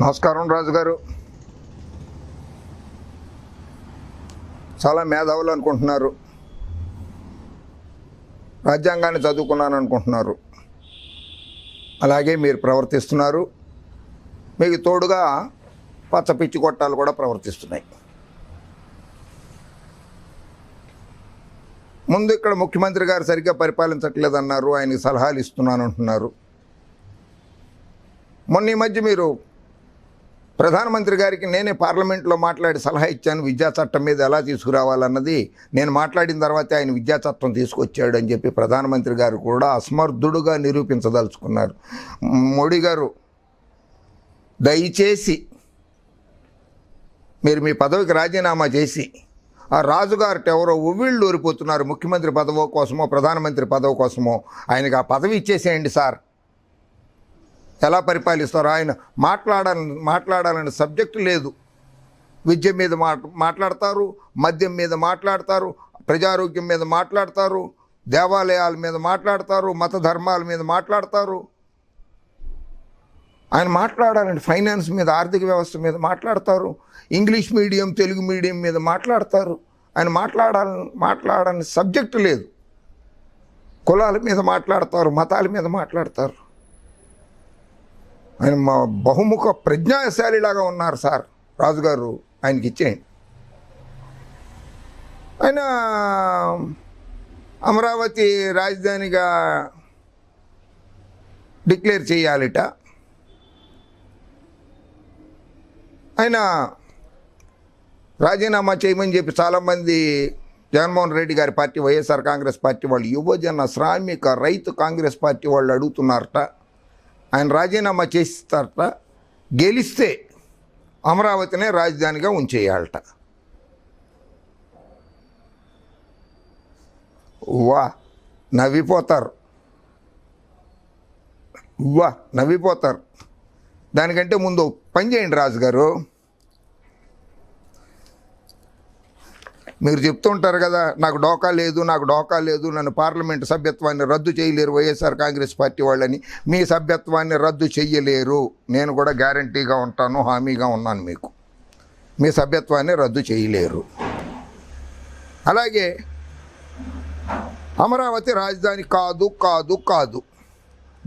నమస్కారం రాజు గారు. చాలా మేధావులు అనుకుంటున్నారు, రాజ్యాంగాన్ని చదువుకున్నాను అనుకుంటున్నారు. అలాగే మీరు ప్రవర్తిస్తున్నారు. మీకు తోడుగా పచ్చ పిచ్చి కొట్టాలు కూడా ప్రవర్తిస్తున్నాయి. ముందు ఇక్కడ ముఖ్యమంత్రి గారు సరిగ్గా పరిపాలించట్లేదన్నారు, ఆయనకి సలహాలు ఇస్తున్నాను అంటున్నారు. మొన్న ఈ మధ్య మీరు ప్రధానమంత్రి గారికి నేనే పార్లమెంట్లో మాట్లాడి సలహా ఇచ్చాను, విద్యా చట్టం మీద ఎలా తీసుకురావాలన్నది నేను మాట్లాడిన తర్వాతే ఆయన విద్యా చట్టం తీసుకొచ్చాడు అని చెప్పి ప్రధానమంత్రి గారు కూడా అసమర్థుడుగా నిరూపించదలుచుకున్నారు. మోడీ గారు, దయచేసి మీరు మీ పదవికి రాజీనామా చేసి ఆ రాజుగారిట ఎవరో ఉవ్విళ్ళు ఊరిపోతున్నారు, ముఖ్యమంత్రి పదవి కోసమో ప్రధానమంత్రి పదవి కోసమో, ఆయనకు ఆ పదవి ఇచ్చేసేయండి సార్. ఎలా పరిపాలిస్తారో ఆయన మాట్లాడాలని సబ్జెక్టు లేదు. విద్య మీద మాట్లాడతారు, మద్యం మీద మాట్లాడతారు, ప్రజారోగ్యం మీద మాట్లాడతారు, దేవాలయాల మీద మాట్లాడతారు, మత ధర్మాల మీద మాట్లాడతారు. ఆయన మాట్లాడాలంటే ఫైనాన్స్ మీద, ఆర్థిక వ్యవస్థ మీద మాట్లాడతారు, ఇంగ్లీష్ మీడియం తెలుగు మీడియం మీద మాట్లాడతారు. ఆయన మాట్లాడని సబ్జెక్టు లేదు. కులాల మీద మాట్లాడతారు, మతాల మీద మాట్లాడతారు. ఆయన మా బహుముఖ ప్రజ్ఞాశాలిలాగా ఉన్నారు సార్. రాజుగారు ఆయనకి ఇచ్చేయండి. ఆయన అమరావతి రాజధానిగా డిక్లేర్ చేయాలిట. ఆయన రాజీనామా చేయమని చెప్పి చాలామంది జగన్మోహన్ రెడ్డి గారి పార్టీ, వైఎస్ఆర్ కాంగ్రెస్ పార్టీ వాళ్ళు, యువజన శ్రామిక రైతు కాంగ్రెస్ పార్టీ వాళ్ళు అడుగుతున్నారట. ఆయన రాజీనామా చేస్తారట. గెలిస్తే అమరావతినే రాజధానిగా ఉంచేయాలట. నవ్విపోతారు. దానికంటే ముందు పని చేయండి రాజుగారు. మీరు చెప్తుంటారు కదా, నాకు డోకా లేదు, నన్ను పార్లమెంటు సభ్యత్వాన్ని రద్దు చేయలేరు వైఎస్ఆర్ కాంగ్రెస్ పార్టీ వాళ్ళని. మీ సభ్యత్వాన్ని రద్దు చెయ్యలేరు. నేను కూడా గ్యారంటీగా ఉంటాను, హామీగా ఉన్నాను మీకు. మీ సభ్యత్వాన్ని రద్దు చేయలేరు. అలాగే అమరావతి రాజధాని కాదు.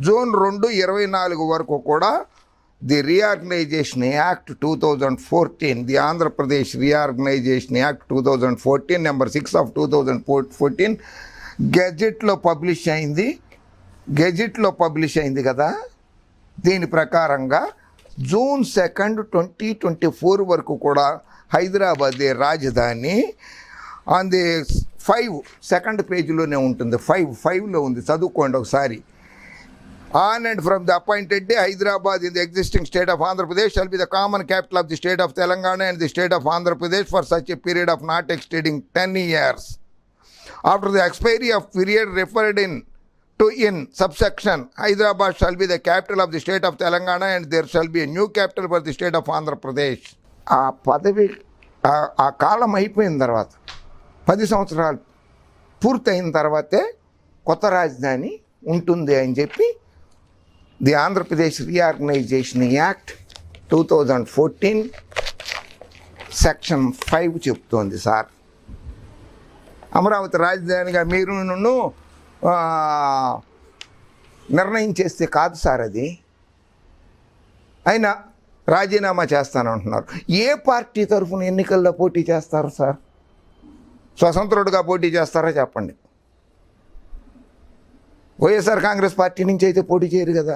జూన్ 2, 24 వరకు కూడా the reorganisation act 2014, the Andhra Pradesh reorganisation act 2014 number 6 of 2014 గెజెట్లో పబ్లిష్ అయింది కదా. దీని ప్రకారంగా జూన్ 2, 2024 వరకు కూడా హైదరాబాదే రాజధాని. ఆన్ ది 5 సెకండ్ పేజీలోనే ఉంటుంది. 5లో ఉంది, చదువుకోండి ఒకసారి. On and from the appointed day, Hyderabad in the existing state of Andhra Pradesh shall be the common capital of the state of Telangana and the state of Andhra Pradesh for such a period of not exceeding 10 years. After the expiry of period referred to in subsection, Hyderabad shall be the capital of the state of Telangana and there shall be a new capital for the state of Andhra Pradesh. ఆ పదవి ఆ కాలం అయిపోయిన తర్వాత 10 సంవత్సరాలు పూర్తయిన తర్వాతే కొత్త రాజధాని ఉంటుంది అని చెప్పి the Andhra Pradesh reorganisation act 2014 section 5 చెప్తోంది సార్. అమరావతి రాజధానిగా మీరు నిర్ణయం చేస్తే కాదు సార్ అది. అయినా రాజీనామా చేస్తానంటున్నారు. ఏ పార్టీ తరఫున ఎన్నికల్లో పోటీ చేస్తారు సార్? స్వతంత్రుడుగా పోటీ చేస్తారా చెప్పండి. వైఎస్ఆర్ కాంగ్రెస్ పార్టీ నుంచి అయితే పోటీ చేయరు కదా.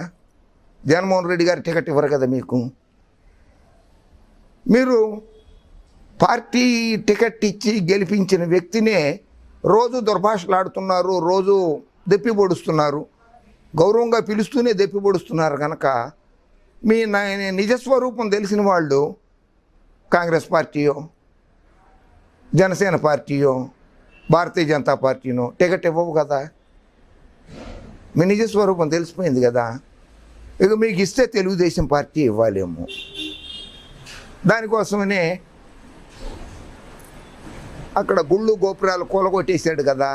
జగన్మోహన్ రెడ్డి గారు టికెట్ ఇవ్వరు కదా మీకు. మీరు పార్టీ టికెట్ ఇచ్చి గెలిపించిన వ్యక్తినే రోజు దుర్భాషలాడుతున్నారు, రోజు దెప్పిపొడుస్తున్నారు, గౌరవంగా పిలుస్తూనే దెప్పిపొడుస్తున్నారు. కనుక మీ నిజస్వరూపం తెలిసిన వాళ్ళు కాంగ్రెస్ పార్టీయో, జనసేన పార్టీయో, భారతీయ జనతా పార్టీనో టికెట్ ఇవ్వవు కదా. మీ నిజ స్వరూపం తెలిసిపోయింది కదా. ఇక మీకు ఇస్తే తెలుగుదేశం పార్టీ ఇవ్వాలేమో. దానికోసమనే అక్కడ గుళ్ళు గోపురాలు కూలగొట్టేశాడు కదా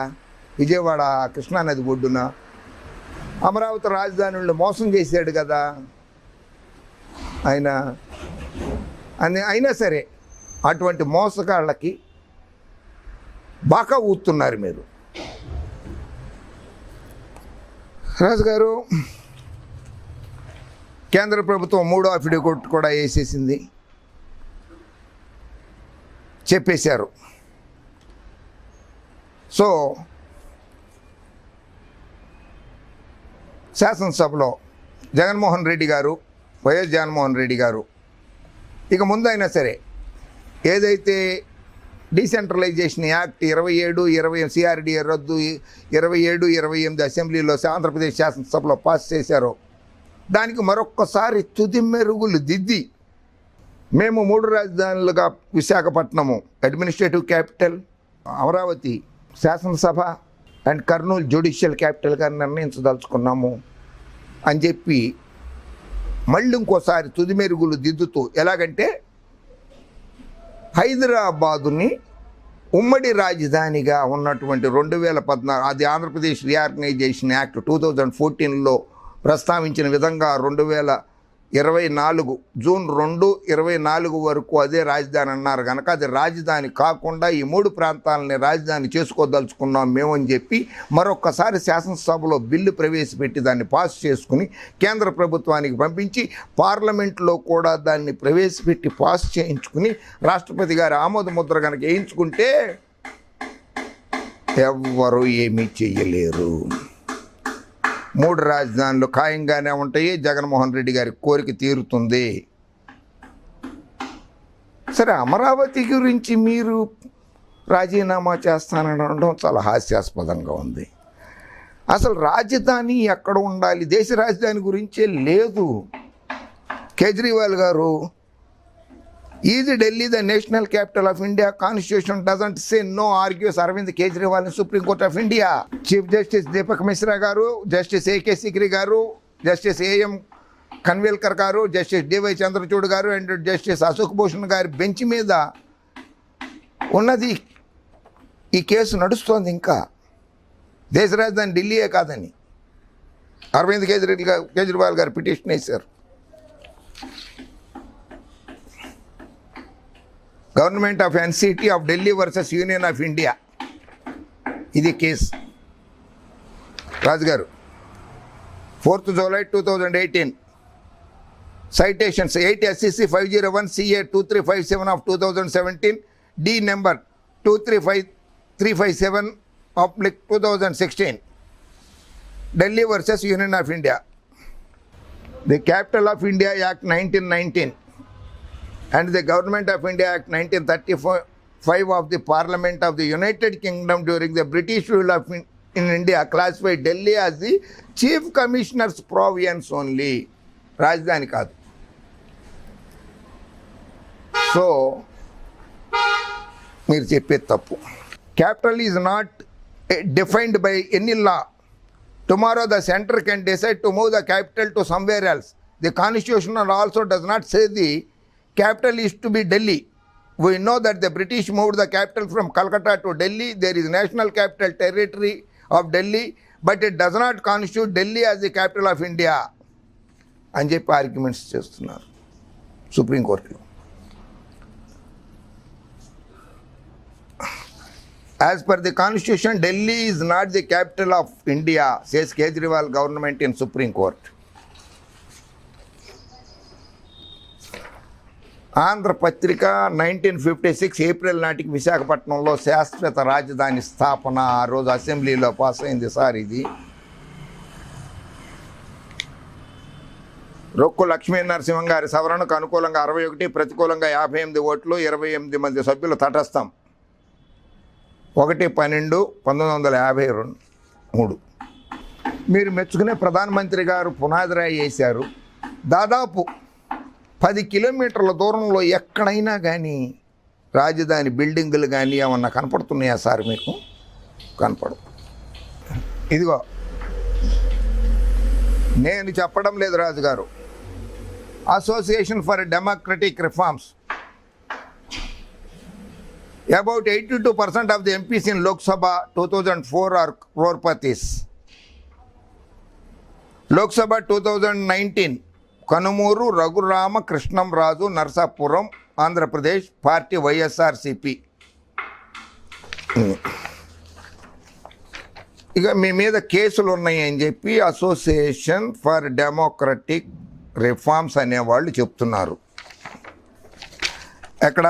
విజయవాడ కృష్ణానది ఒడ్డున. అమరావతి రాజధానిలో మోసం చేశాడు కదా. ఆయన అయినా సరే అటువంటి మోసగాళ్ళకి బాగా ఊతున్నారు మీరు. రాజుగారు, కేంద్ర ప్రభుత్వం 3వ అఫిడవిట్ కూడా వేసేసింది, చెప్పేశారు. సో శాసనసభలో జగన్మోహన్ రెడ్డి గారు, వైఎస్ జగన్మోహన్ రెడ్డి గారు ఇక ముందైనా సరే ఏదైతే డీసెంట్రలైజేషన్ యాక్ట్ 27-20 సిఆర్డీఏ రద్దు 27-28 అసెంబ్లీలో ఆంధ్రప్రదేశ్ శాసనసభలో పాస్ చేశారో దానికి మరొక్కసారి తుది మెరుగులు దిద్ది మేము 3 రాజధానులుగా విశాఖపట్నము అడ్మినిస్ట్రేటివ్ క్యాపిటల్, అమరావతి శాసనసభ అండ్ కర్నూలు జ్యుడిషియల్ క్యాపిటల్గా నిర్ణయించదలుచుకున్నాము అని చెప్పి మళ్ళీ ఇంకోసారి తుది మెరుగులు దిద్దుతూ, ఎలాగంటే హైదరాబాదుని ఉమ్మడి రాజధానిగా ఉన్నటువంటి 2014 అది ఆంధ్రప్రదేశ్ రీఆర్గనైజేషన్ యాక్ట్ 2014లో ప్రస్తావించిన విధంగా 2024 జూన్ 2, 24 వరకు అదే రాజధాని అన్నారు కనుక అది రాజధాని కాకుండా ఈ 3 ప్రాంతాలని రాజధాని చేసుకోదలుచుకున్నాం మేమని చెప్పి మరొక్కసారి శాసనసభలో బిల్లు ప్రవేశపెట్టి దాన్ని పాస్ చేసుకుని కేంద్ర ప్రభుత్వానికి పంపించి పార్లమెంట్లో కూడా దాన్ని ప్రవేశపెట్టి పాస్ చేయించుకుని రాష్ట్రపతి గారి ఆమోద ముద్ర కనుక వేయించుకుంటే ఎవ్వరూ ఏమీ చెయ్యలేరు. 3 రాజధానులు ఖాయంగానే ఉంటాయి, జగన్మోహన్ రెడ్డి గారి కోరిక తీరుతుంది. సరే, అమరావతి గురించి మీరు రాజీనామా చేస్తానడం చాలా హాస్యాస్పదంగా ఉంది. అసలు రాజధాని ఎక్కడ ఉండాలి, దేశ రాజధాని గురించే లేదు. కేజ్రీవాల్ గారు, is Delhi the national capital of India, constitution doesn't say no, argues Arvind Kejriwal in supreme court of India. Chief justice Deepak Mishra గారు, జస్టిస్ ఏకే సిక్రీ గారు, జస్టిస్ ఏఎం ఖన్విల్కర్ గారు, జస్టిస్ డివై చంద్రచూడ్ గారు అండ్ జస్టిస్ అశోక్ భూషణ్ గారి బెంచ్ మీద ఉన్నది ఈ కేసు నడుస్తోంది. ఇంకా దేశ రాజధాని ఢిల్లీయే కాదని అరవింద్ కేజ్రీవాల్ గారు పిటిషన్ వేశారు. Government of NCT of Delhi versus union of India, ఇది కేసు. రాజుగారు, 4th July 2018 citations 8 SCC 501 CA 2357 of 2017 D number 235357/2016 Delhi versus Union of India. The Capital of India Act 1919 and the Government of India Act 1935 of the Parliament of the United Kingdom during the British rule in India classified Delhi as the Chief Commissioner's province only. రాజధాని కాదు. So మీరు చెప్పేది తప్పు. Capital is not defined by any law. Tomorrow the center can decide to move the capital to somewhere else. The constitution also does not say the capital is to be Delhi. We know that the British moved the capital from Calcutta to Delhi. There is national capital territory of Delhi, but it does not constitute Delhi as the capital of India అని చెప్పి arguments చేస్తున్నారు సుప్రీంకోర్టులో. As per the constitution, Delhi is not the capital of India, says Kejriwal government in Supreme Court. Andhra Patrika 1956 April నాటికి విశాఖపట్నంలో శాశ్వత రాజధాని స్థాపన ఆ రోజు అసెంబ్లీలో పాస్ అయింది సార్. ఇది రొక్కు లక్ష్మీ నరసింహం గారి సవరణకు అనుకూలంగా 61, ప్రతికూలంగా 58 ఓట్లు, 28 మంది సభ్యులు తటస్థం. 1/12/1953. మీరు మెచ్చుకునే ప్రధానమంత్రి గారు పునాది రాయి వేశారు. దాదాపు 10 కిలోమీటర్ల దూరంలో ఎక్కడైనా కానీ రాజధాని బిల్డింగులు కానీ ఏమన్నా కనపడుతున్నాయా సార్ మీకు? కనపడవు. ఇదిగో నేను చెప్పడం లేదు రాజుగారు. Association for democratic reforms, about 82% of the MPs in Lok Sabha 2004 are crorepati's. Lok Sabha 2019 Kanumuru Raghurama Krishnam Raju, Narasapuram, Andhra Pradesh, party YSRCP. ఇక మీ మీద కేసులు ఉన్నాయి అని చెప్పి అసోసియేషన్ ఫర్ డెమోక్రటిక్ రిఫార్మ్స్ అనేవాళ్ళు చెప్తున్నారు. ఎక్కడ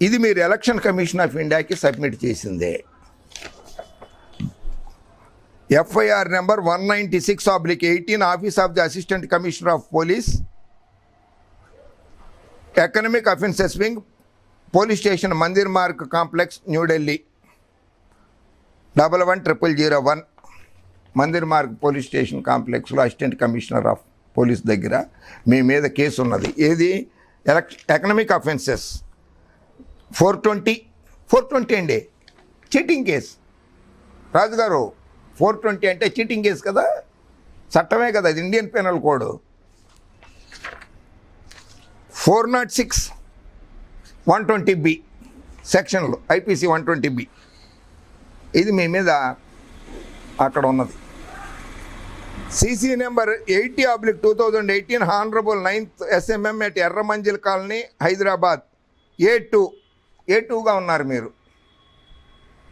ఇది మీరు ఎలక్షన్ కమిషన్ ఆఫ్ ఇండియాకి సబ్మిట్ చేసిందే. FIR number 196/18, office of the assistant commissioner of police, economic offences wing, police station Mandir Marg complex, New Delhi 11001. Mandir Marg police station కాంప్లెక్స్లో అసిస్టెంట్ కమిషనర్ ఆఫ్ పోలీస్ దగ్గర మీ మీద కేసు ఉన్నది. ఏది? ఎకనమిక్ అఫెన్సెస్ 420 అండి, చీటింగ్ కేసు. రాజుగారు 420 అంటే చీటింగ్ కేసు కదా, చట్టమే కదా, అది ఇండియన్ పెనల్ కోడ్. 406 120B సెక్షన్లు IPC 120B. ఇది మీ మీద అక్కడ ఉన్నది. CC number 80/2018, honourable 9th SMM at Erramanzil colony, Hyderabad, A2గా ఉన్నారు మీరు.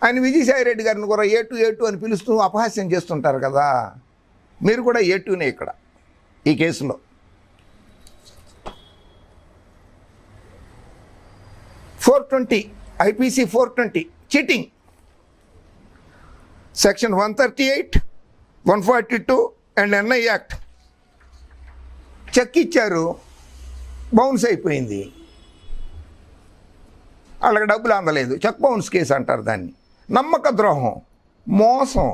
ఆయన విజయసాయి రెడ్డి గారిని కూడా A2 అని పిలుస్తూ అపహాస్యం చేస్తుంటారు కదా, మీరు కూడా A2నే ఇక్కడ ఈ కేసులో. IPC 420 cheating, section 138, 142 and NI act. Cheque ఇచ్చారు, బౌన్స్ అయిపోయింది, వాళ్ళకి డబ్బులు అందలేదు, చెక్ బౌన్స్ కేసు అంటారు దాన్ని. నమ్మక ద్రోహం, మోసం,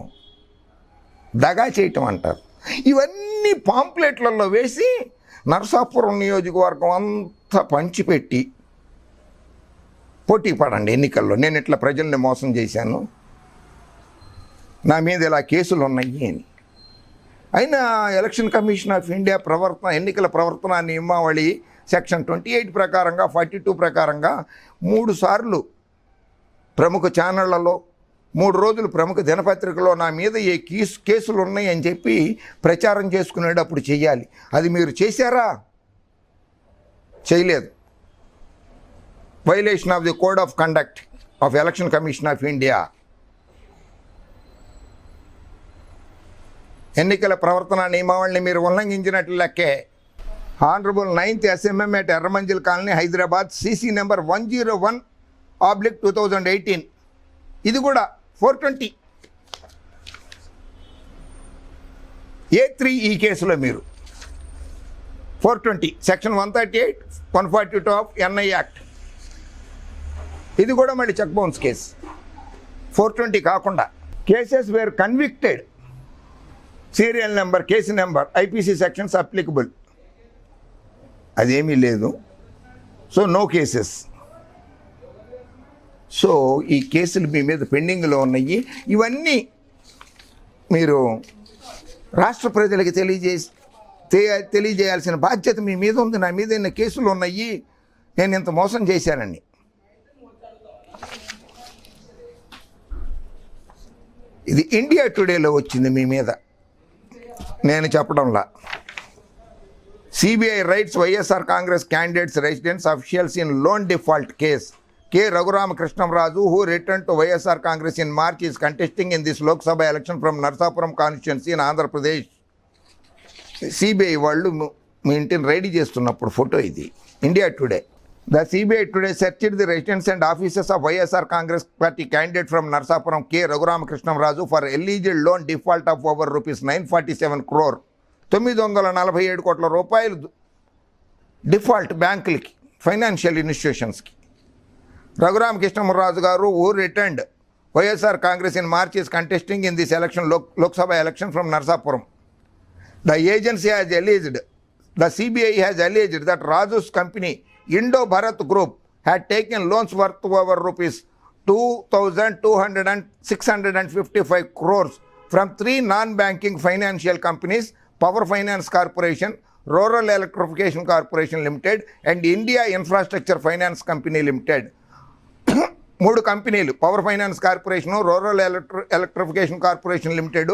దగా చేయటం అంటారు. ఇవన్నీ పాంప్లెట్లలో వేసి నరసాపురం నియోజకవర్గం అంతా పంచిపెట్టి పోటీ పడండి ఎన్నికల్లో, నేను ఇట్లా ప్రజల్ని మోసం చేశాను, నా మీద ఇలా కేసులు ఉన్నాయి అని. అయినా ఎలక్షన్ కమిషన్ ఆఫ్ ఇండియా ఎన్నికల ప్రవర్తన నియమావళి సెక్షన్ 28 ప్రకారంగా, 42 ప్రకారంగా 3 సార్లు ప్రముఖ ఛానళ్లలో, 3 రోజులు ప్రముఖ దినపత్రికలో నా మీద ఏ కేసులు ఉన్నాయి అని చెప్పి ప్రచారం చేసుకునేటప్పుడు చెయ్యాలి. అది మీరు చేశారా? చేయలేదు. Violation of the code of conduct of election commission of India. ఎన్నికల ప్రవర్తన నియమావళిని మీరు ఉల్లంఘించినట్లు లెక్కే. Honourable 9th SMM at Erramanzil colony, Hyderabad, CC number 101/2018. ఇది కూడా 420 A3 ఈ కేసులో మీరు 420 సెక్షన్ 138, 142 ఆఫ్ NI యాక్ట్. ఇది కూడా మళ్ళీ చెక్ బౌన్స్ కేసు. 420 కాకుండా cases where convicted, serial number, case number, IPC sections applicable. అదేమీ లేదు. So no cases. సో ఈ కేసులు మీ మీద పెండింగ్లో ఉన్నాయి. ఇవన్నీ మీరు రాష్ట్ర ప్రజలకి తెలియజేయాల్సిన బాధ్యత మీ మీద ఉంది. నా మీద ఎన్ని కేసులు ఉన్నాయి, నేను ఇంత మోసం చేశానని. ఇది ఇండియా టుడేలో వచ్చింది మీ మీద, నేను చెప్పడంలా. CBI rights YSR Congress candidates residence officials in loan default case. K. Raghurama Krishnamraju, who returned to YSR Congress in March, is contesting in this Lok Sabha election from Narsapuram constituency in Andhra Pradesh. CBI వాళ్ళు మీ ఇంటిని ready చేస్తున్నప్పుడు photo ఇది. India today. The CBI today searched the residence and offices of YSR Congress party candidate from Narsapuram, K. Raghurama Krishnamraju, for alleged loan default of over rupees 947 crore. 947 కోట్ల రూపాయలు default బ్యాంకులకి, financial ఇన్స్టిట్యూషన్స్కి. Raghurama Krishnamraju garu, who returned YSR Congress in March, is contesting in this election, Lok Sabha election from Narsapuram. The agency has alleged, the CBI has alleged that Raju's company, Indo-Bharat Group, had taken loans worth over rupees 2,655 crores from 3 non-banking financial companies, Power Finance Corporation, Rural Electrification Corporation Limited, and India Infrastructure Finance Company Limited. 3 కంపెనీలు, power finance corporation, rural electrification corporation limited,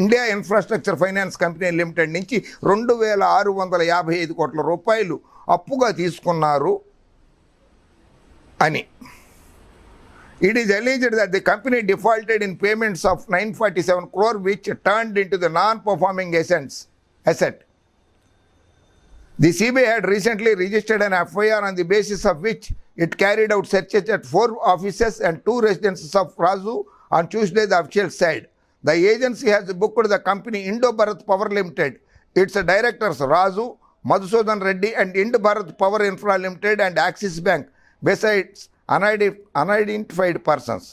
India infrastructure finance company limited నుంచి 2655 కోట్ల రూపాయలు అప్పుగా తీసుకున్నారు అని. It is alleged that the company defaulted in payments of 947 crore which turned into the non-performing asset. The CBI had recently registered an FIR on the basis of which it carried out searches at 4 offices and 2 residences of Razu on Tuesday, the official said. The agency has booked the company Indo-Bharat Power Limited, its directors Razu, Madhusudan Reddy and Indo-Bharat Power Infra Limited and Axis Bank, besides unidentified persons.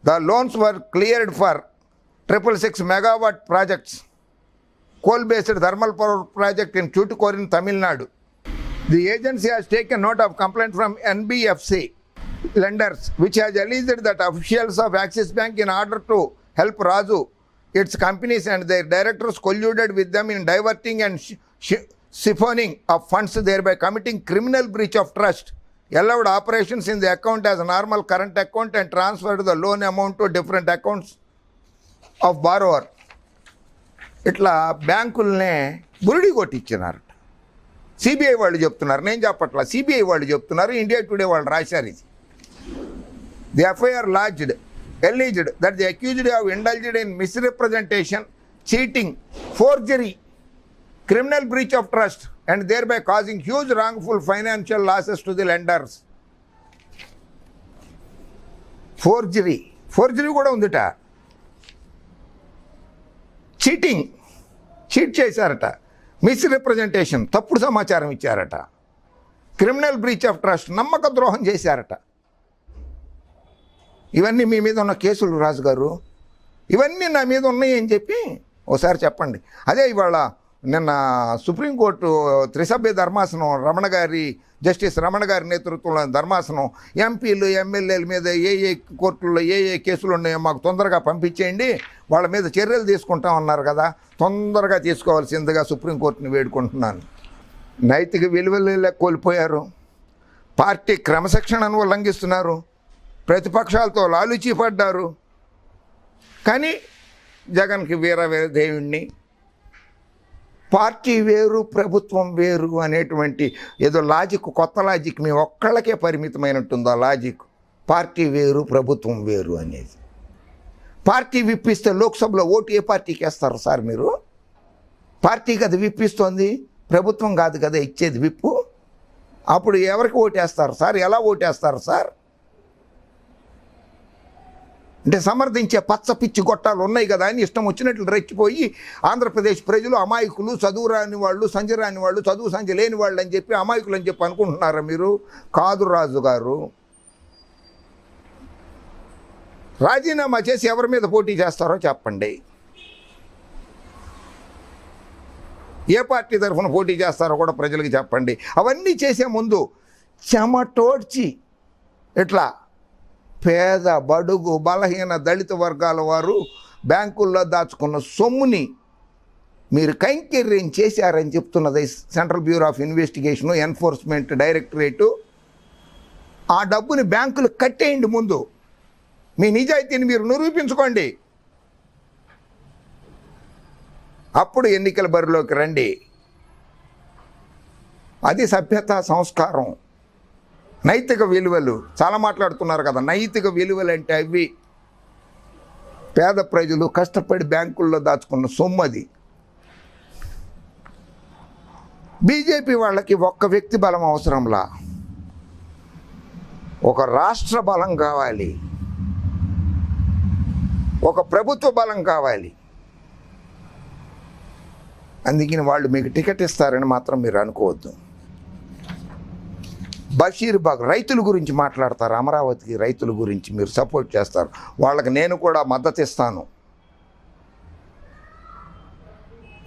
The loans were cleared for 666 megawatt projects, coal-based thermal power project in Tuticorin, Tamil Nadu. The agency has taken note of complaint from NBFC lenders, which has alleged that officials of Axis Bank, in order to help Razu, its companies and their directors, colluded with them in diverting and siphoning of funds, thereby committing criminal breach of trust, allowed operations in the account as a normal current account and transferred the loan amount to different accounts of borrower. ఇట్లా బ్యాంకుల్నే బురిడి కొట్టించినారట. CBI వాళ్ళు చెప్తున్నారు, నేను చెప్పట్లా, CBI వాళ్ళు చెప్తున్నారు, India today వాళ్ళు రాశారు ఇది. The FIR lodged alleged that the accused have indulged in misrepresentation, cheating, forgery, criminal breach of trust and thereby causing huge wrongful financial losses to the lenders. Forgery కూడా ఉందిట. Cheat చేశారట. Misrepresentation, తప్పుడు సమాచారం ఇచ్చారట. Criminal breach of trust, నమ్మక ద్రోహం చేశారట. ఇవన్నీ మీ మీద ఉన్న కేసులు రాజుగారు, ఇవన్నీ నా మీద ఉన్నాయి అని చెప్పి ఒకసారి చెప్పండి. అదే ఇవాళ నిన్న సుప్రీంకోర్టు త్రిసభ్య ధర్మాసనం జస్టిస్ రమణ గారి నేతృత్వంలో ధర్మాసనం ఎంపీలు ఎమ్మెల్యేల మీద ఏ కోర్టుల్లో ఏ కేసులు ఉన్నాయో మాకు తొందరగా పంపించేయండి, వాళ్ళ మీద చర్యలు తీసుకుంటామన్నారు కదా, తొందరగా తీసుకోవాల్సిందిగా సుప్రీంకోర్టుని వేడుకుంటున్నాను. నైతిక విలువలు కోల్పోయారు, పార్టీ క్రమశిక్షణను ఉల్లంఘిస్తున్నారు, ప్రతిపక్షాలతో లాలుచీ పడ్డారు. కానీ జగన్కి వీరదేవుణ్ణి, పార్టీ వేరు ప్రభుత్వం వేరు అనేటువంటి ఏదో లాజిక్, కొత్త లాజిక్ మీ ఒక్కళ్ళకే పరిమితమైనట్టుందో లాజిక్. పార్టీ వేరు ప్రభుత్వం వేరు అనేది. పార్టీ విప్పిస్తే లోక్సభలో ఓటు ఏ పార్టీకి వేస్తారు సార్ మీరు? పార్టీ కదా విప్పిస్తోంది, ప్రభుత్వం కాదు కదా ఇచ్చేది విప్పు. అప్పుడు ఎవరికి ఓటేస్తారు సార్? ఎలా ఓటేస్తారు సార్? అంటే సమర్థించే పచ్చ పిచ్చి గొట్టాలు ఉన్నాయి కదా అని ఇష్టం వచ్చినట్లు రెచ్చిపోయి ఆంధ్రప్రదేశ్ ప్రజలు అమాయకులు, చదువు రాని వాళ్ళు, సంజ రాని వాళ్ళు, చదువు సంజ లేని వాళ్ళు అని చెప్పి అమాయకులు అని చెప్పి అనుకుంటున్నారా మీరు? కాదు రాజు గారు. రాజీనామా చేసి ఎవరి మీద పోటీ చేస్తారో చెప్పండి. ఏ పార్టీ తరఫున పోటీ చేస్తారో కూడా ప్రజలకు చెప్పండి. అవన్నీ చేసే ముందు చెమటోడ్చి ఇట్లా పేద, బడుగు, బలహీన, దళిత వర్గాల వారు బ్యాంకుల్లో దాచుకున్న సొమ్ముని మీరు కైంకర్యం చేశారని చెప్తున్నది central bureau of investigation, enforcement directorate. ఆ డబ్బుని బ్యాంకులు కట్టేయండి ముందు. మీ నిజాయితీని మీరు నిరూపించుకోండి. అప్పుడు ఎన్నికల బరిలోకి రండి. అది సభ్యత, సంస్కారం, నైతిక విలువలు. చాలా మాట్లాడుతున్నారు కదా, నైతిక విలువలు అంటే అవి పేద ప్రజలు కష్టపడి బ్యాంకుల్లో దాచుకున్న సొమ్ము. అది బీజేపీ వాళ్ళకి ఒక్క వ్యక్తి బలం అవసరంలా, ఒక రాష్ట్ర బలం కావాలి, ఒక ప్రభుత్వ బలం కావాలి. అందుకని వాళ్ళు మీకు టికెట్ ఇస్తారని మాత్రం మీరు అనుకోవద్దు. బషీర్బాగ్ రైతుల గురించి మాట్లాడతారు, అమరావతికి రైతుల గురించి మీరు సపోర్ట్ చేస్తారు, వాళ్ళకి నేను కూడా మద్దతు ఇస్తాను.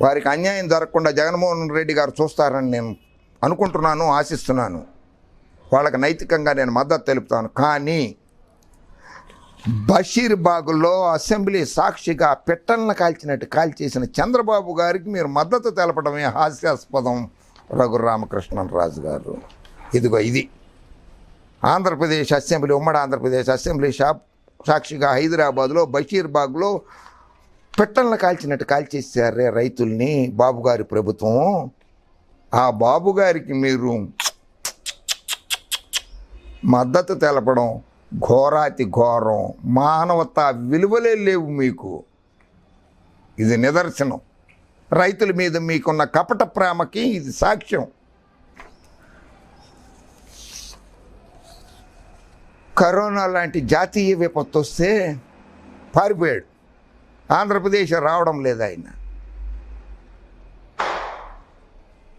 వారికి అన్యాయం జరగకుండా జగన్మోహన్ రెడ్డి గారు చూస్తారని నేను అనుకుంటున్నాను, ఆశిస్తున్నాను. వాళ్ళకి నైతికంగా నేను మద్దతు తెలుపుతాను. కానీ బషీర్బాగ్లో అసెంబ్లీ సాక్షిగా పిట్టలను కాల్చినట్టు కాల్చేసిన చంద్రబాబు గారికి మీరు మద్దతు తెలపడమే హాస్యాస్పదం. రఘురామకృష్ణరాజు గారు, ఇదిగో ఇది ఆంధ్రప్రదేశ్ అసెంబ్లీ, ఉమ్మడి ఆంధ్రప్రదేశ్ అసెంబ్లీ సాక్షిగా హైదరాబాద్లో బషీర్బాగ్లో పిట్టలను కాల్చినట్టు కాల్చేసారే రైతుల్ని బాబుగారి ప్రభుత్వం. ఆ బాబుగారికి మీరు మద్దతు తెలపడం ఘోరాతి ఘోరం. మానవతా విలువలే లేవు మీకు. ఇది నిదర్శనం. రైతుల మీద మీకున్న కపట ప్రేమకి ఇది సాక్ష్యం. కరోనా లాంటి జాతీయ విపత్తు వస్తే పారిపోయాడు. ఆంధ్రప్రదేశ్ రావడం లేదు ఆయన.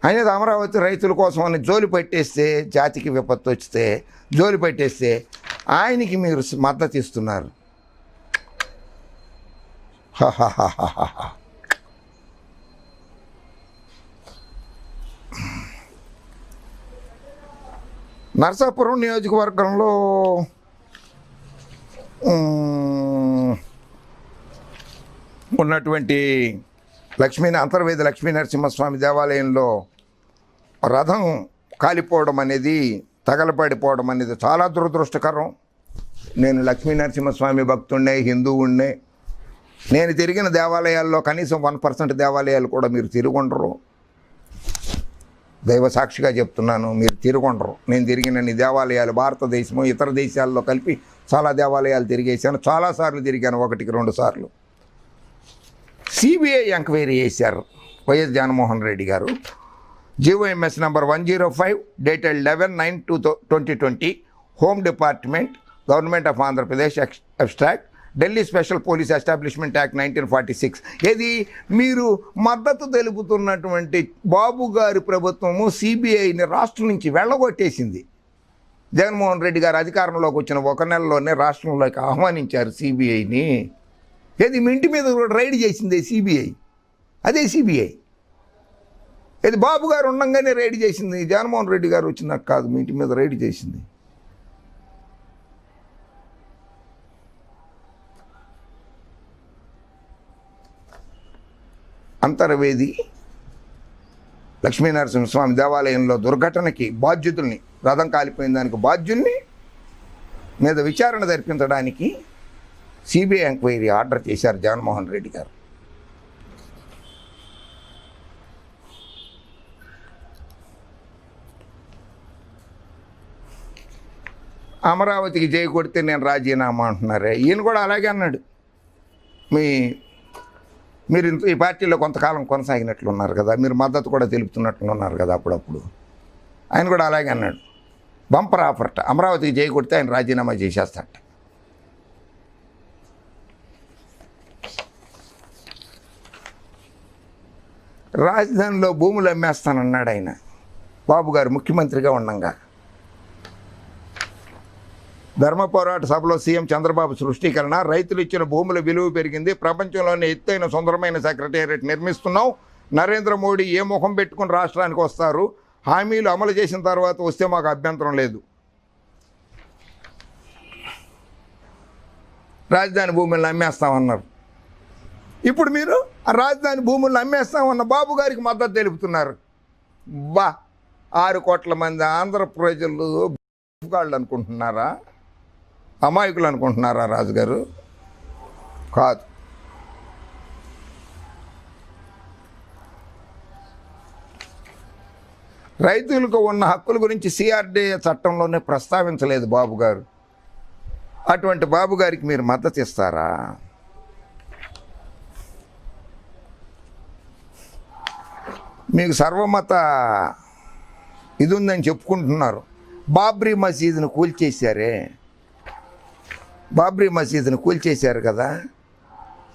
అనేది అమరావతి రైతుల కోసం అని జోలి పెట్టేస్తే, జాతికి విపత్తు వస్తే జోలి పెట్టేస్తే ఆయనకి మీరు మద్దతు ఇస్తున్నారు. నరసాపురం నియోజకవర్గంలో ఉన్నటువంటి అంతర్వేది లక్ష్మీ నరసింహస్వామి దేవాలయంలో రథం కాలిపోవడం అనేది, తగలబడిపోవడం అనేది చాలా దురదృష్టకరం. నేను లక్ష్మీ నరసింహస్వామి భక్తుడినే, హిందువుడినే. నేను తిరిగిన దేవాలయాల్లో కనీసం 1% దేవాలయాలు కూడా మీరు తిరుగుండరు. దైవ సాక్షిగా చెప్తున్నాను, మీరు తిరుగుండరు. నేను తిరిగినన్ని దేవాలయాలు భారతదేశము ఇతర దేశాల్లో కలిపి చాలా దేవాలయాలు తిరిగేశాను. చాలాసార్లు తిరిగాను, 1-2 సార్లు. సిబిఐ ఎంక్వైరీ చేశారు వైఎస్ జగన్మోహన్ రెడ్డి గారు. GOMs number 105 dated 11/9/2020, home department, government of Andhra Pradesh, abstract, Delhi special police establishment act 1946. ఏది మీరు మద్దతు తెలుపుతున్నటువంటి బాబు గారి ప్రభుత్వము సిబిఐని రాష్ట్రం నుంచి వెళ్ళగొట్టేసింది. జగన్మోహన్ రెడ్డి గారు అధికారంలోకి వచ్చిన 1 నెలలోనే రాష్ట్రంలోకి ఆహ్వానించారు సిబిఐని. ఏది మీ ఇంటి మీద కూడా రైడ్ చేసింది సిబిఐ. అదే సిబిఐ. ఇది బాబు గారు ఉండగానే రైడ్ చేసింది. జగన్మోహన్ రెడ్డి గారు వచ్చినాక కాదు మీ ఇంటి మీద రైడ్ చేసింది. అంతర్వేది లక్ష్మీనరసింహస్వామి దేవాలయంలో దుర్ఘటనకి బాధ్యుతుల్ని, రథం కాలిపోయిన దానికి బాధ్యుల్ని మీద విచారణ జరిపించడానికి సిబిఐ ఎంక్వైరీ ఆర్డర్ చేశారు జగన్మోహన్ రెడ్డి గారు. అమరావతికి జై కొడితే నేను రాజీనామా అంటున్నారే. ఈయన కూడా అలాగే అన్నాడు. మీరు ఈ పార్టీలో కొంతకాలం కొనసాగినట్లున్నారు కదా, మీరు మద్దతు కూడా తెలుపుతున్నట్లున్నారు కదా అప్పుడప్పుడు. ఆయన కూడా అలాగే అన్నాడు. బంపర్ ఆఫర్ట, అమరావతికి జై కొడితే ఆయన రాజీనామా చేసేస్తాట. రాజధానిలో భూములు అమ్మేస్తానన్నాడు ఆయన, బాబు గారు ముఖ్యమంత్రిగా ఉండగా. ధర్మ పోరాట సభలో సీఎం చంద్రబాబు సృష్టీకరణ, రైతులు ఇచ్చిన భూముల విలువ పెరిగింది, ప్రపంచంలోనే ఎత్తైన సుందరమైన సెక్రటేరియట్ నిర్మిస్తున్నాం, నరేంద్ర మోడీ ఏ ముఖం పెట్టుకుని రాష్ట్రానికి వస్తారు, హామీలు అమలు చేసిన తర్వాత వస్తే మాకు అభ్యంతరం లేదు. రాజధాని భూములను అమ్మేస్తామన్నారు. ఇప్పుడు మీరు ఆ రాజధాని భూములను అమ్మేస్తామన్న బాబు గారికి మద్దతు తెలుపుతున్నారు. 6 కోట్ల మంది ఆంధ్ర ప్రజలు వాళ్ళు అనుకుంటున్నారా? అమాయకులు అనుకుంటున్నారా రాజుగారు? కాదు. రైతులకు ఉన్న హక్కుల గురించి సిఆర్డీఏ చట్టంలోనే ప్రస్తావించలేదు బాబు గారు. అటువంటి బాబు గారికి మీరు మద్దతు ఇస్తారా? మీకు సర్వమత ఇది ఉందని చెప్పుకుంటున్నారు. బాబ్రీ మసీదును కూల్చేశారే, బాబ్రీ మసీదును కూల్చేశారు కదా,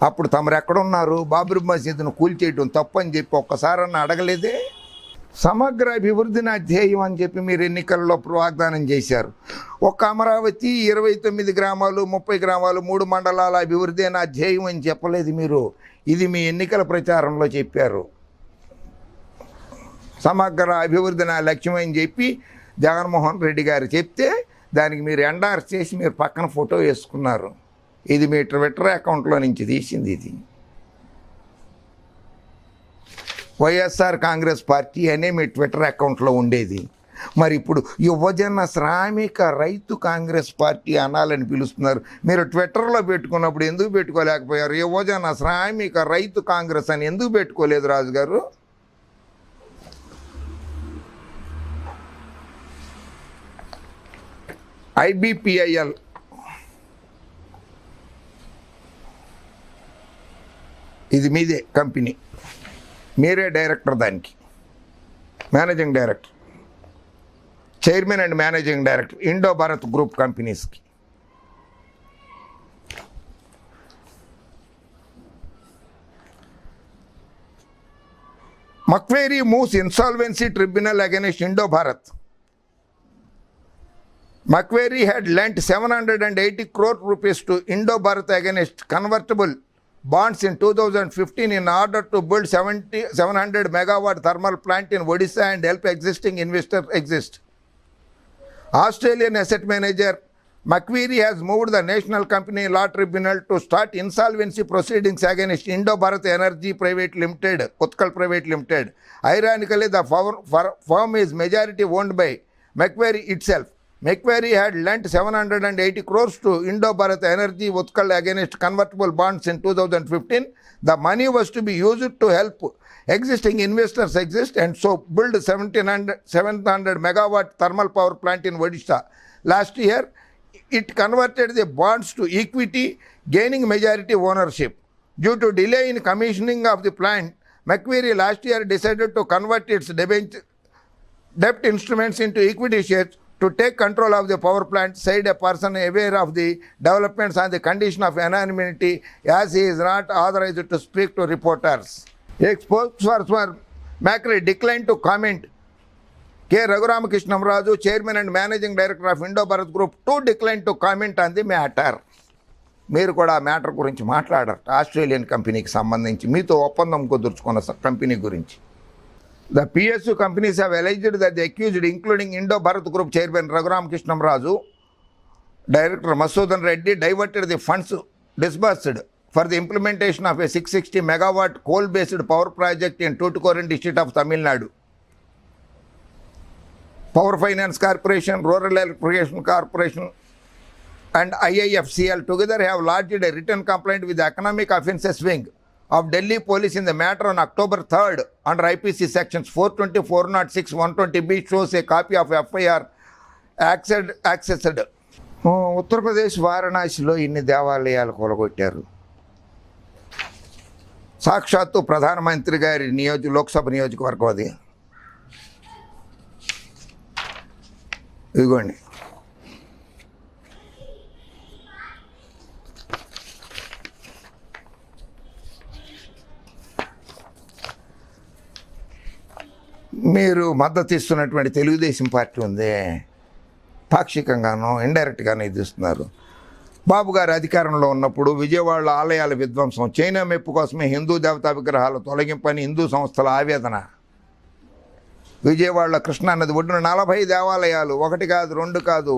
అప్పుడు తమరు ఎక్కడున్నారు? బాబ్రీ మసీదును కూల్చేయడం తప్పని చెప్పి ఒక్కసారన్నా అడగలేదే? సమగ్ర అభివృద్ధి నా ధ్యేయం అని చెప్పి మీరు ఎన్నికల్లో వాగ్దానం చేశారు. ఒక్క అమరావతి 29 గ్రామాలు 30 గ్రామాలు 3 మండలాల అభివృద్ధి నా ధ్యేయం అని చెప్పలేదు మీరు. ఇది మీ ఎన్నికల ప్రచారంలో చెప్పారు. సమగ్ర అభివృద్ధి నా లక్ష్యం అని చెప్పి జగన్మోహన్ రెడ్డి గారు చెప్తే దానికి మీరు ఎండార్స్ చేసి మీరు పక్కన ఫోటో వేసుకున్నారు. ఇది మీ ట్విట్టర్ అకౌంట్లో నుంచి తీసింది. ఇది వైఎస్ఆర్ కాంగ్రెస్ పార్టీ అనే మీ ట్విట్టర్ అకౌంట్లో ఉండేది. మరి ఇప్పుడు యువజన శ్రామిక రైతు కాంగ్రెస్ పార్టీ అనాలని పిలుస్తున్నారు. మీరు ట్విట్టర్లో పెట్టుకున్నప్పుడు ఎందుకు పెట్టుకోలేకపోయారు? యువజన శ్రామిక రైతు కాంగ్రెస్ అని ఎందుకు పెట్టుకోలేదు రాజు గారు? IBPIL ఇది మీదే కంపెనీ, మీరే డైరెక్టర్, దానికి managing director, chairman and managing director Indo Bharat group కంపెనీస్కి. Macquarie moves insolvency tribunal against Indo Bharat. Macquarie had lent 780 crore rupees to Indo Bharat against convertible bonds in 2015 in order to build 700 megawatt thermal plant in Odisha and help existing investors exist. Australian asset manager Macquarie has moved the National Company Law Tribunal to start insolvency proceedings against Indo Bharat Energy Private Limited, Utkal Private Limited. Ironically, the firm is majority owned by Macquarie itself. Macquarie had lent 780 crores to Indo Bharat Energy Utkal against convertible bonds in 2015. The money was to be used to help existing investors exist and so build 700 megawatt thermal power plant in Odisha. Last year, it converted the bonds to equity, gaining majority ownership. Due to delay in commissioning of the plant, Macquarie last year decided to convert its debt instruments into equity shares to take control of the power plant, said a person aware of the developments on the condition of anonymity, as he is not authorized to speak to reporters. A spokesperson Macquarie declined to comment. K. Raghuramkrishnamaraju, Chairman and Managing Director of Indo Bharat Group, too declined to comment on the matter. మీరు కూడా ఆ matter గురించి మాట్లాడారు. Australian కంపెనీకి సంబంధించి మీతో ఒప్పందం కుదుర్చుకున్న కంపెనీ గురించి. The PSU companies have alleged that the accused, including Indo Bharat Group Chairman Raghuramkrishnamaraju, Director Masoodan Reddy, diverted the funds disbursed for the implementation of a 660 megawatt coal-based power project in Tuticorin district of Tamil Nadu. Power Finance Corporation, Rural Electrification Corporation and IIFCL together have lodged a written complaint with the Economic Offences Wing of Delhi Police in the matter on October 3rd under IPC sections 420, 406, 120B shows a copy of FIR accessed. Uttar Pradesh వారణాసిలో ఇన్ని దేవాలయాలు కూలగొట్టారు. సాక్షాత్తు ప్రధానమంత్రి గారి లోక్సభ నియోజకవర్గం అది. ఇదిగోండి, మీరు మద్దతు ఇస్తున్నటువంటి తెలుగుదేశం పార్టీ ఉంది, పాక్షికంగానో ఇండైరెక్ట్గానో ఇది ఇస్తున్నారు. బాబు గారు అధికారంలో ఉన్నప్పుడు విజయవాడలో ఆలయాల విధ్వంసం, చైనా మెప్పు కోసమే హిందూ దేవతా విగ్రహాల తొలగింపని హిందూ సంస్థల ఆవేదన. విజయవాడలో కృష్ణానది ఒడ్డున 40 దేవాలయాలు, 1 కాదు 2 కాదు,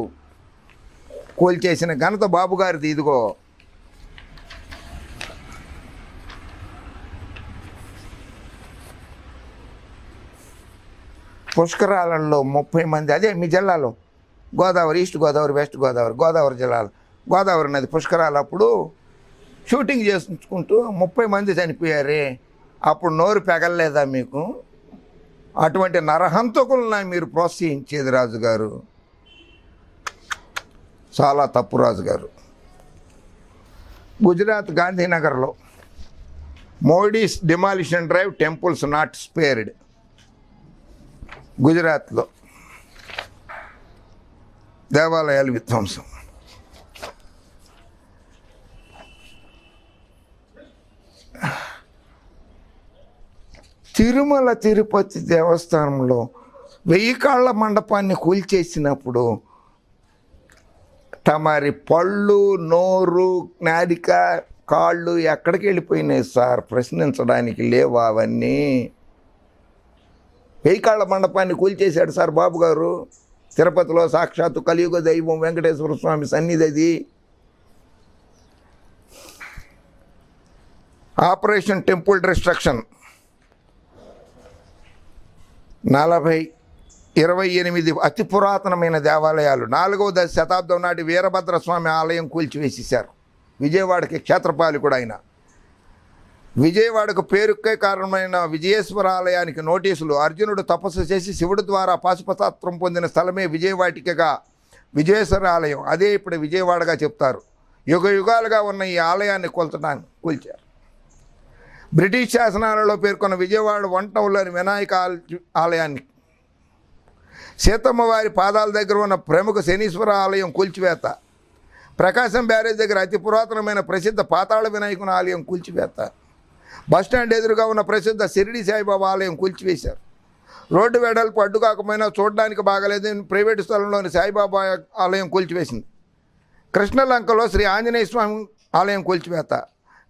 కూల్చేసిన ఘనత బాబు గారిది. ఇదిగో పుష్కరాలలో 30 మంది, అదే మీ జిల్లాలో గోదావరి, ఈస్ట్ గోదావరి, వెస్ట్ గోదావరి, గోదావరి జిల్లాలో గోదావరి నది పుష్కరాలు అప్పుడు షూటింగ్ చేసుకుంటూ 30 మంది చనిపోయారే. అప్పుడు నోరు పెగలలేదా మీకు? అటువంటి నరహంతకులను మీరు ప్రోత్సహించేది రాజుగారు, చాలా తప్పు రాజుగారు. గుజరాత్ గాంధీనగర్లో Modi's demolition drive, temples not spared. గుజరాత్లో దేవాలయాల విధ్వంసం. తిరుమల తిరుపతి దేవస్థానంలో 1000 కాళ్ళ మండపాన్ని కూల్చేసినప్పుడు తమరి పళ్ళు, నోరు, నాలిక, కాళ్ళు ఎక్కడికి వెళ్ళిపోయినాయి సార్? ప్రశ్నించడానికి లేవా అవన్నీ? 1000 కాళ్ళ మండపాన్ని కూల్చేశాడు సార్ బాబు గారు. తిరుపతిలో సాక్షాత్తు కలియుగ దైవం వెంకటేశ్వర స్వామి సన్నిధి అది. ఆపరేషన్ టెంపుల్ డిస్ట్రక్షన్ 40 28 అతి పురాతనమైన దేవాలయాలు. 4వ శతాబ్దం నాటి వీరభద్రస్వామి ఆలయం కూల్చివేసేశారు. విజయవాడకి క్షేత్రపాలకుడు ఆయన. విజయవాడకు పేరుకే కారణమైన విజయేశ్వర ఆలయానికి నోటీసులు. అర్జునుడు తపస్సు చేసి శివుడి ద్వారా పాశుపతాస్త్రం పొందిన స్థలమే విజయవాటికగా విజయేశ్వర ఆలయం. అదే ఇప్పుడు విజయవాడగా చెప్తారు. యుగ యుగాలుగా ఉన్న ఈ ఆలయాన్ని కూల్చారు. బ్రిటిష్ శాసనాలలో పేర్కొన్న విజయవాడ వన్ టౌన్లోని వినాయక ఆలయాన్ని, సీతమ్మ వారి పాదాల దగ్గర ఉన్న ప్రముఖ శనీశ్వర ఆలయం కూల్చివేత, ప్రకాశం బ్యారేజ్ దగ్గర అతి పురాతనమైన ప్రసిద్ధ పాతాళ వినాయకుని ఆలయం కూల్చివేత, బస్టాండ్ ఎదురుగా ఉన్న ప్రసిద్ధ షిరిడి సాయిబాబా ఆలయం కూల్చివేశారు. రోడ్డు వెడల్పు అడ్డు కాకపోయినా చూడడానికి బాగలేదని ప్రైవేటు స్థలంలోని సాయిబాబా ఆలయం కూల్చివేసింది. కృష్ణలంకలో శ్రీ ఆంజనేయ స్వామి ఆలయం కూల్చివేత,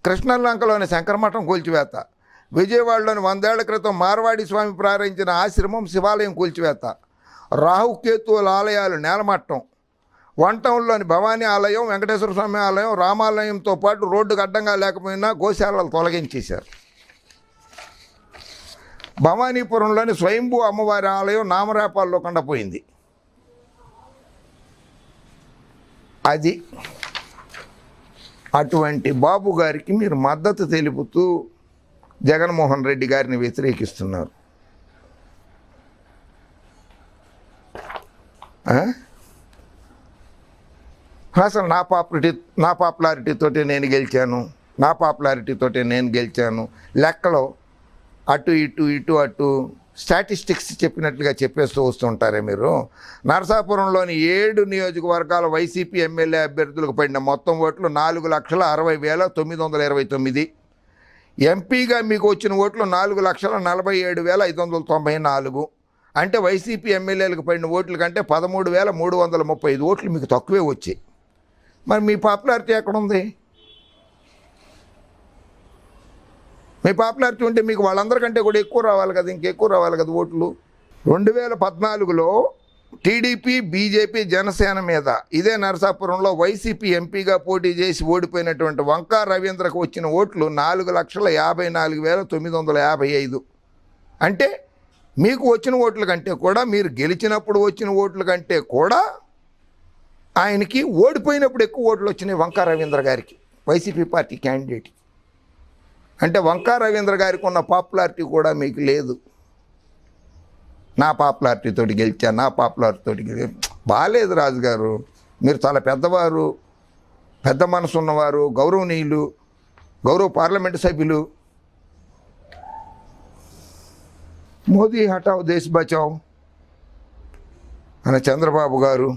కృష్ణలంకలోని శంకరమఠం కూల్చివేత, విజయవాడలోని 100 ఏళ్ల క్రితం మార్వాడి స్వామి ప్రారంభించిన ఆశ్రమం శివాలయం కూల్చివేత, రాహుకేతువుల ఆలయాలు నేలమట్టం, వన్ టౌన్లోని భవానీ ఆలయం, వెంకటేశ్వర స్వామి ఆలయం, రామాలయంతో పాటు రోడ్డుకు అడ్డంగా లేకపోయినా గోశాలలు తొలగించేశారు. భవానీపురంలోని స్వయంభూ అమ్మవారి ఆలయం నామరేపాల్లో కండపోయింది. అది అటువంటి బాబు గారికి మీరు మద్దతు తెలుపుతూ జగన్మోహన్ రెడ్డి గారిని వ్యతిరేకిస్తున్నారు. అసలు నా పాపులారిటీతోటే నేను గెలిచాను, లెక్కలో అటు ఇటు స్టాటిస్టిక్స్ చెప్పినట్లుగా చెప్పేస్తూ వస్తుంటారే మీరు. నరసాపురంలోని 7 నియోజకవర్గాల వైసీపీ ఎమ్మెల్యే అభ్యర్థులకు పడిన మొత్తం ఓట్లు 4,60,929. ఎంపీగా మీకు వచ్చిన ఓట్లు 4,47,594. అంటే వైసీపీ ఎమ్మెల్యేలకు పడిన ఓట్ల కంటే 13,335 ఓట్లు మీకు తక్కువే వచ్చాయి. మరి మీ పాపులారిటీ ఎక్కడుంది? మీ పాపులారిటీ ఉంటే మీకు వాళ్ళందరికంటే కూడా ఎక్కువ రావాలి కదా, ఇంకెక్కువ రావాలి కదా ఓట్లు. 2014లో టీడీపీ, బీజేపీ, జనసేన మీద ఇదే నరసాపురంలో వైసీపీ ఎంపీగా పోటీ చేసి ఓడిపోయినటువంటి వంకా రవీంద్రకు వచ్చిన ఓట్లు 4,54,955. అంటే మీకు వచ్చిన ఓట్ల కంటే కూడా, మీరు గెలిచినప్పుడు వచ్చిన ఓట్ల కంటే కూడా ఆయనకి ఓడిపోయినప్పుడు ఎక్కువ ఓట్లు వచ్చినాయి వంకా రవీంద్ర గారికి, వైసీపీ పార్టీ క్యాండిడేట్. అంటే వంకా రవీంద్ర గారికి ఉన్న పాపులారిటీ కూడా మీకు లేదు. నా పాపులారిటీతో బాగాలేదు రాజుగారు. మీరు చాలా పెద్దవారు, పెద్ద మనసు ఉన్నవారు, గౌరవనీయులు, గౌరవ పార్లమెంటు సభ్యులు. మోదీ హటావ్ దేశ్ బచావ్ అనే చంద్రబాబు గారు,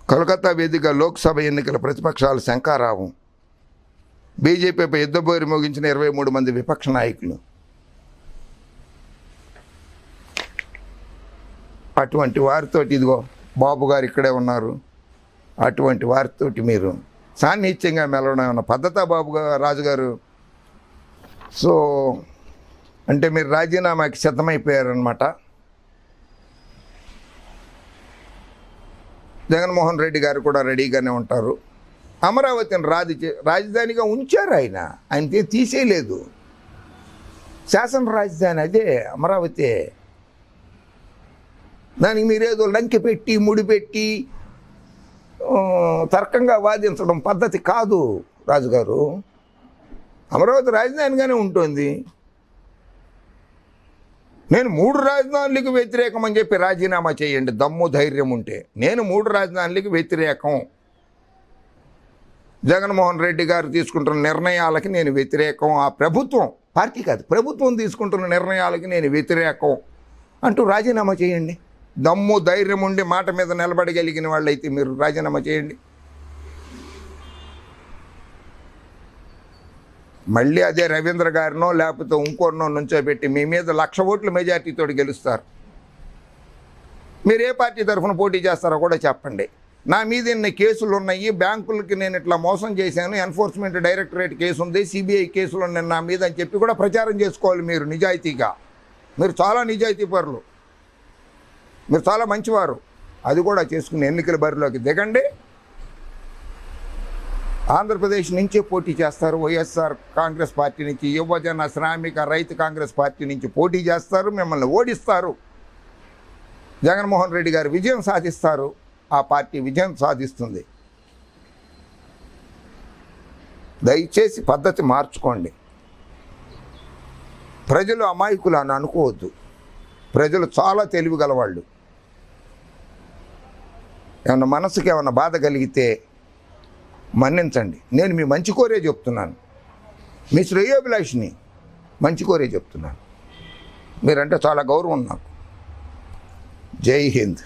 కోల్కతా వేదిక లోక్సభ ఎన్నికల ప్రతిపక్షాల శంఖారావం, బీజేపీపై యుద్ధబోరు మోగించిన 23 మంది విపక్ష నాయకులు. అటువంటి వారితోటి, ఇదిగో బాబు గారు ఇక్కడే ఉన్నారు, అటువంటి వారితోటి మీరు సాన్నిహిత్యంగా మెలవడం ఉన్న పద్ధత బాబు రాజుగారు? సో అంటే మీరు రాజీనామాకి సిద్ధమైపోయారనమాట. జగన్మోహన్ రెడ్డి గారు కూడా రెడీగానే ఉంటారు. అమరావతిని రాజధానిగా ఉంచారు. ఆయన తీసేయలేదు. శాసన రాజధాని అదే అమరావతి. దానికి మీరేదో లంకె పెట్టి ముడిపెట్టి తర్కంగా వాదించడం పద్ధతి కాదు రాజుగారు. అమరావతి రాజధానిగానే ఉంటుంది. నేను 3 రాజధానులకు వ్యతిరేకం అని చెప్పి రాజీనామా చేయండి, దమ్ము ధైర్యం ఉంటే. నేను 3 రాజధానులకు వ్యతిరేకం, జగన్మోహన్ రెడ్డి గారు తీసుకుంటున్న నిర్ణయాలకి నేను వ్యతిరేకం, ఆ ప్రభుత్వం, పార్టీ కాదు ప్రభుత్వం తీసుకుంటున్న నిర్ణయాలకి నేను వ్యతిరేకం అంటూ రాజీనామా చేయండి. దమ్ము ధైర్యం ఉండి మాట మీద నిలబడగలిగిన వాళ్ళైతే మీరు రాజీనామా చేయండి. మళ్ళీ అదే రవీంద్ర గారినో లేకపోతే ఇంకోరినో నుంచోబెట్టి మీ మీద 1,00,000 ఓట్ల మెజార్టీతో గెలుస్తారు. మీరు ఏ పార్టీ తరఫున పోటీ చేస్తారో కూడా చెప్పండి. నా మీద ఇన్ని కేసులు ఉన్నాయి, బ్యాంకులకి నేను ఇట్లా మోసం చేశాను, ఎన్ఫోర్స్మెంట్ డైరెక్టరేట్ కేసు ఉంది, సిబిఐ కేసులు ఉన్నాయి నా మీద అని చెప్పి కూడా ప్రచారం చేసుకోవాలి. మీరు నిజాయితీగా, మీరు చాలా నిజాయితీ పరులు, మీరు చాలా మంచివారు. అది కూడా చేసుకుని ఎన్నికల బరిలోకి దిగండి. ఆంధ్రప్రదేశ్ నుంచే పోటీ చేస్తారు. వైఎస్ఆర్ కాంగ్రెస్ పార్టీ నుంచి, యువజన శ్రామిక రైతు కాంగ్రెస్ పార్టీ నుంచి పోటీ చేస్తారు, మిమ్మల్ని ఓడిస్తారు. జగన్మోహన్ రెడ్డి గారు విజయం సాధిస్తారు, ఆ పార్టీ విజయం సాధిస్తుంది. దయచేసి పద్ధతి మార్చుకోండి. ప్రజలు అమాయకులు అని అనుకోవద్దు. ప్రజలు చాలా తెలివి గలవాళ్ళు. ఏమన్నా మనసుకి ఏమన్నా బాధ కలిగితే మన్నించండి. నేను మీ మంచి కోరే చెప్తున్నాను, మీ శ్రేయోభిలాషిని మంచి కోరే చెప్తున్నాను. మీరంటే చాలా గౌరవం నాకు. జై హింద్.